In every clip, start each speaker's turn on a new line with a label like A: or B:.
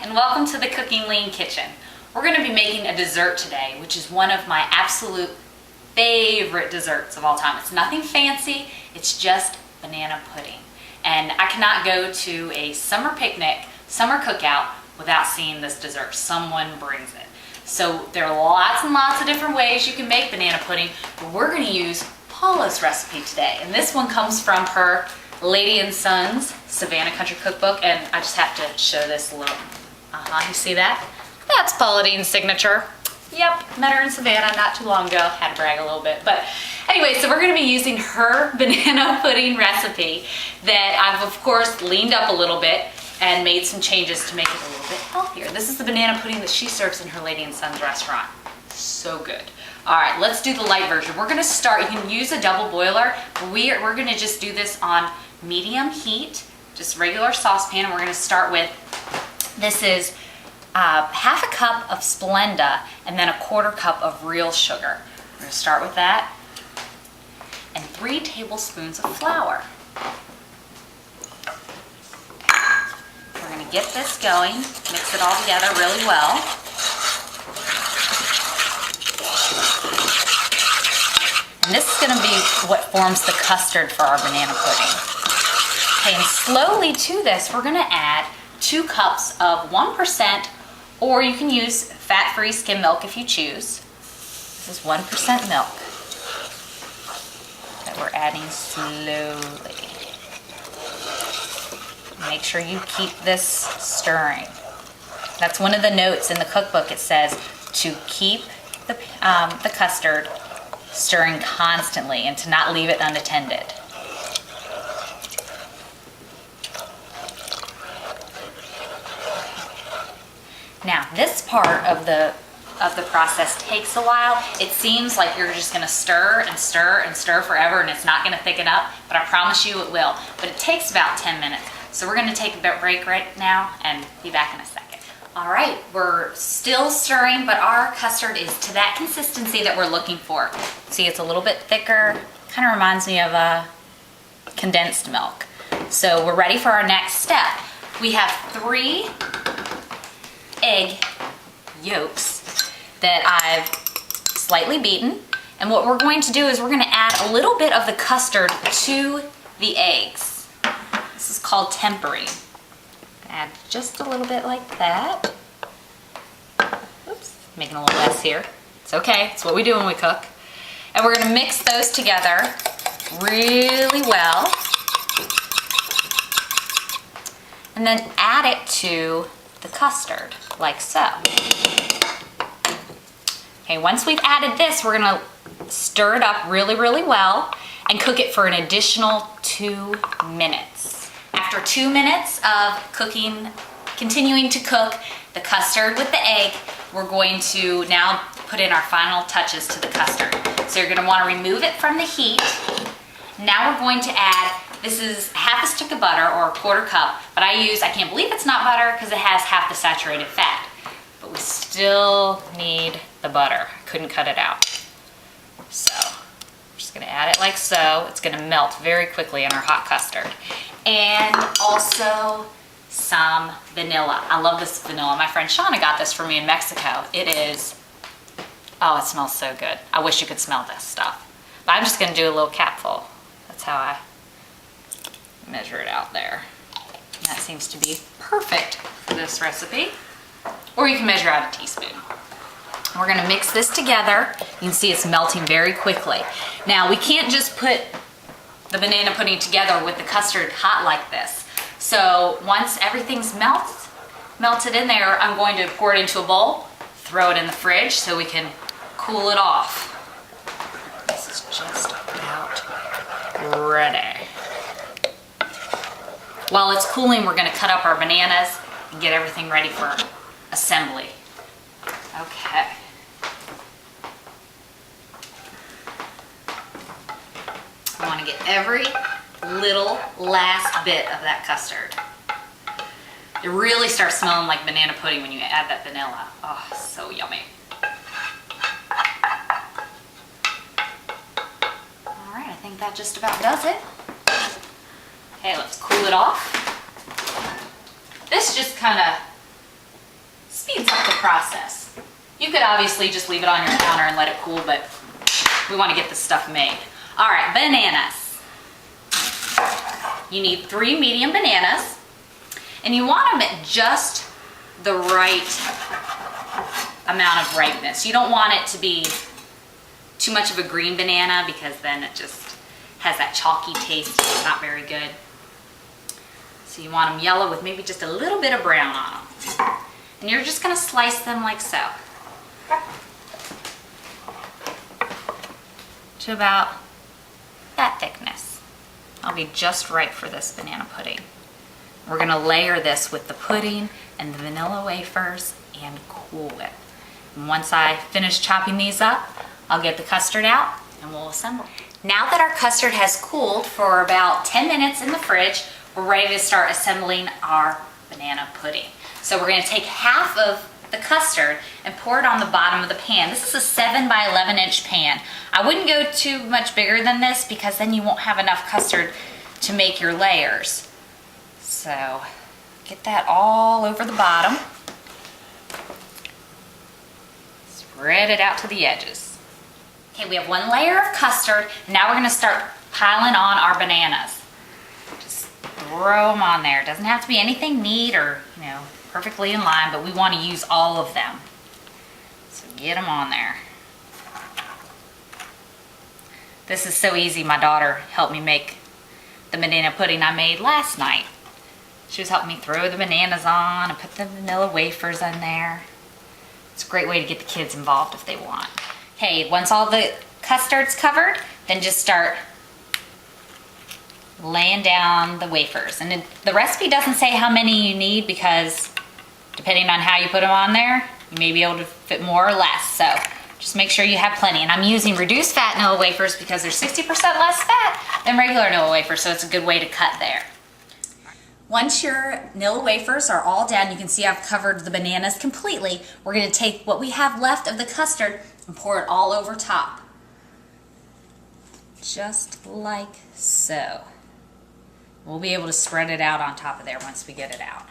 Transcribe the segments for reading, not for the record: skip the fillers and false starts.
A: and welcome to the Cooking Lean Kitchen. We're going to be making a dessert today, which is one of my absolute favorite desserts of all time. It's nothing fancy, it's just banana pudding. And I cannot go to a summer picnic, summer cookout without seeing this dessert. Someone brings it. So there are lots and lots of different ways you can make banana pudding, but we're going to use Paula's recipe today. And this one comes from her Lady and Sons Savannah Country Cookbook, and I just have to show this a little. You see that? That's Paula Dean's signature. Yep, met her in Savannah not too long ago. Had to brag a little bit. But anyway, so we're going to be using her banana pudding recipe that I've, of course, leaned up a little bit and made some changes to make it a little bit healthier. This is the banana pudding that she serves in her Lady and Sons restaurant. So good. All right, let's do the light version. We're going to start. You can use a double boiler, but we're going to just do this on medium heat, just regular saucepan. And we're going to start with, this is half a cup of Splenda and then a quarter cup of real sugar. We're going to start with that. And 3 tablespoons of flour. We're going to get this going, mix it all together really well. And this is going to be what forms the custard for our banana pudding. Okay, and slowly to this, we're going to add 2 cups of 1%, or you can use fat-free skim milk if you choose. This is 1% milk that we're adding slowly. Make sure you keep this stirring. That's one of the notes in the cookbook. It says to keep the custard stirring constantly and to not leave it unattended. Now, this part of the process takes a while. It seems like you're just going to stir and stir and stir forever and it's not going to thicken up, but I promise you it will. But it takes about 10 minutes. So we're going to take a break right now and be back in a second. All right, we're still stirring, but our custard is to that consistency that we're looking for. See, it's a little bit thicker. Kind of reminds me of condensed milk. So we're ready for our next step. We have 3 egg yolks that I've slightly beaten. And what we're going to do is we're going to add a little bit of the custard to the eggs. This is called tempering. Add just a little bit like that. Oops, making a little mess here. It's okay, it's what we do when we cook. And we're going to mix those together really well. And then add it to the custard, like so. Okay, once we've added this, we're going to stir it up really, really well and cook it for an additional 2 minutes. After 2 minutes of cooking, continuing to cook the custard with the egg, we're going to now put in our final touches to the custard. So you're going to want to remove it from the heat. Now we're going to add, this is half a stick of butter or a quarter cup, but I can't believe it's not butter because it has half the saturated fat. But we still need the butter. I couldn't cut it out. So we're just going to add it like so. It's going to melt very quickly in our hot custard. And also some vanilla. I love this vanilla. My friend Shauna got this for me in Mexico. It is, oh, it smells so good. I wish you could smell this stuff. But I'm just going to do a little capful. That's how I measure it out there. And that seems to be perfect for this recipe. Or you can measure out a teaspoon. We're going to mix this together. You can see it's melting very quickly. Now, we can't just put the banana pudding together with the custard hot like this. So once everything's melted in there, I'm going to pour it into a bowl, throw it in the fridge so we can cool it off. This is just about ready. While it's cooling, we're going to cut up our bananas and get everything ready for assembly. Okay. I want to get every little last bit of that custard. It really starts smelling like banana pudding when you add that vanilla. Oh, so yummy. All right, I think that just about does it. Okay, let's cool it off. This just kind of speeds up the process. You could obviously just leave it on your counter and let it cool, but we want to get this stuff made. All right, bananas. You need 3 medium bananas, and you want them at just the right amount of ripeness. You don't want it to be too much of a green banana because then it just has that chalky taste. It's not very good. So you want them yellow with maybe just a little bit of brown on them. And you're just gonna slice them like so. To about that thickness. That'll be just right for this banana pudding. We're gonna layer this with the pudding and the vanilla wafers and Cool Whip. And once I finish chopping these up, I'll get the custard out and we'll assemble. Now that our custard has cooled for about 10 minutes in the fridge, we're ready to start assembling our banana pudding. So we're gonna take half of the custard and pour it on the bottom of the pan. This is a 7 by 11 inch pan. I wouldn't go too much bigger than this because then you won't have enough custard to make your layers. So get that all over the bottom. Spread it out to the edges. Okay, we have 1 layer of custard, and now we're gonna start piling on our bananas. Just throw them on there. It doesn't have to be anything neat or, perfectly in line, but we want to use all of them. So get them on there. This is so easy. My daughter helped me make the banana pudding I made last night. She was helping me throw the bananas on and put the vanilla wafers in there. It's a great way to get the kids involved if they want. Okay, once all the custard's covered, then just start laying down the wafers. And the recipe doesn't say how many you need because depending on how you put them on there, you may be able to fit more or less. So just make sure you have plenty. And I'm using reduced fat Nilla wafers because they're 60% less fat than regular Nilla wafers, so it's a good way to cut there. Once your Nilla wafers are all done, you can see I've covered the bananas completely. We're gonna take what we have left of the custard and pour it all over top. Just like so. We'll be able to spread it out on top of there once we get it out.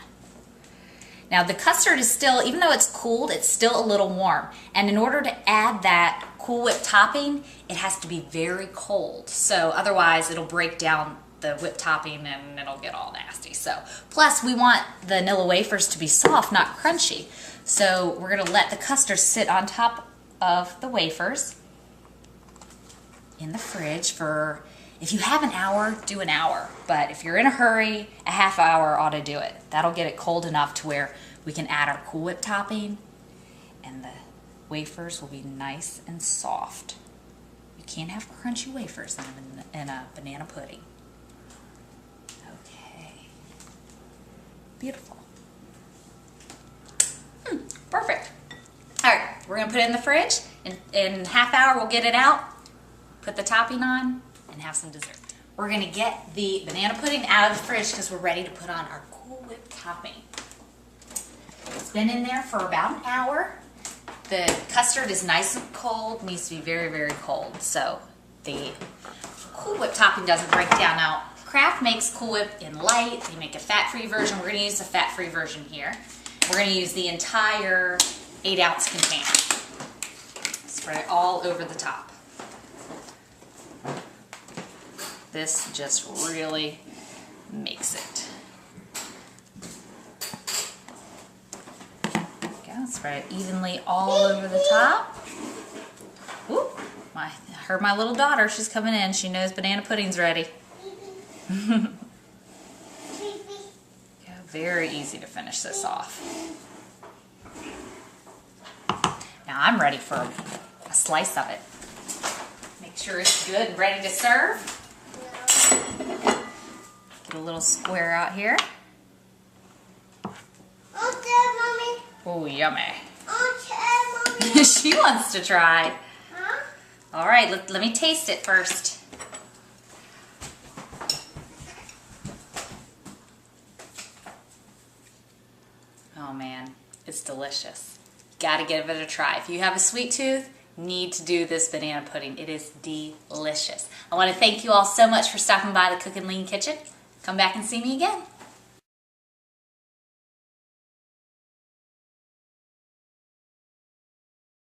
A: Now the custard is still, even though it's cooled, it's still a little warm. And in order to add that Cool Whip topping, it has to be very cold. So otherwise it'll break down the whipped topping and it'll get all nasty. So plus we want the Nilla wafers to be soft, not crunchy. So we're gonna let the custard sit on top of the wafers in the fridge for, if you have an hour, do an hour. But if you're in a hurry, a half hour ought to do it. That'll get it cold enough to where we can add our Cool Whip topping and the wafers will be nice and soft. You can't have crunchy wafers in a banana pudding. Okay. Beautiful. Perfect. All right, we're gonna put it in the fridge. In half hour, we'll get it out, put the topping on, and have some dessert. We're gonna get the banana pudding out of the fridge because we're ready to put on our Cool Whip topping. It's been in there for about an hour. The custard is nice and cold, needs to be very, very cold. So the Cool Whip topping doesn't break down. Now, Kraft makes Cool Whip in light. They make a fat-free version. We're gonna use the fat-free version here. We're gonna use the entire 8-ounce container. Spread it all over the top. This just really makes it. Go, spread it evenly all over the top. Ooh, I heard my little daughter, she's coming in. She knows banana pudding's ready. Yeah, very easy to finish this off. Now I'm ready for a slice of it. Make sure it's good and ready to serve. Get a little square out here.
B: Okay, Mommy.
A: Oh, yummy.
B: Okay, Mommy.
A: She wants to try.
B: Huh?
A: All right, let me taste it first. Oh man, it's delicious. Gotta give it a try. If you have a sweet tooth, need to do this banana pudding. It is delicious. I want to thank you all so much for stopping by the Cookin' Lean Kitchen. Come back and see me again.